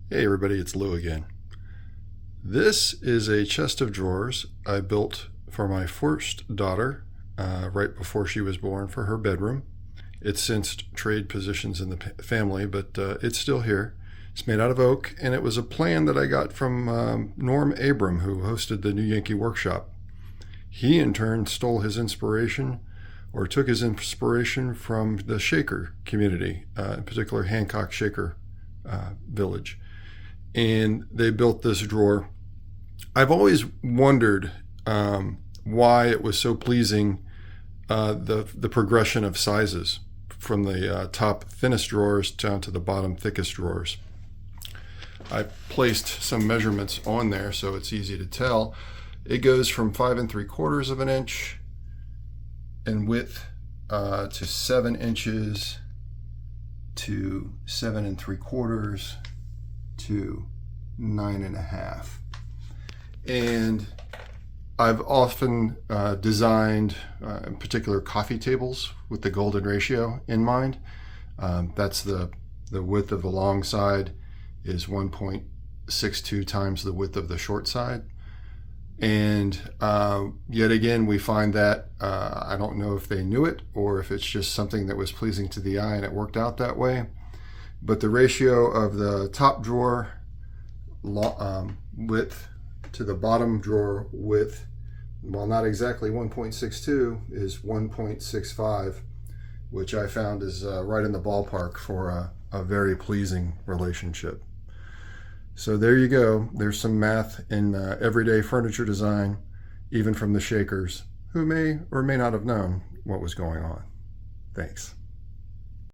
Hey everybody, it's Lou again. This is a chest of drawers I built for my first daughter right before she was born for her bedroom. It's since traded positions in the family, but it's still here. It's made out of oak, and it was a plan that I got from Norm Abram, who hosted the new Yankee Workshop. He in turn stole his inspiration, or took his inspiration from the Shaker community, in particular Hancock Shaker village. And they built this drawer. I've always wondered why it was so pleasing, the progression of sizes from the top thinnest drawers down to the bottom thickest drawers. I placed some measurements on there so it's easy to tell. It goes from 5 3/4 of an inch in width to 7 inches to 7 3/4 to 9.5. And I've often designed in particular coffee tables with the golden ratio in mind. That's the width of the long side is 1.62 times the width of the short side. And yet again, we find that I don't know if they knew it or if it's just something that was pleasing to the eye and it worked out that way. But the ratio of the top drawer width to the bottom drawer width, while not exactly 1.62, is 1.65, which I found is right in the ballpark for a very pleasing relationship. So there you go. There's some math in everyday furniture design, even from the Shakers, who may or may not have known what was going on. Thanks.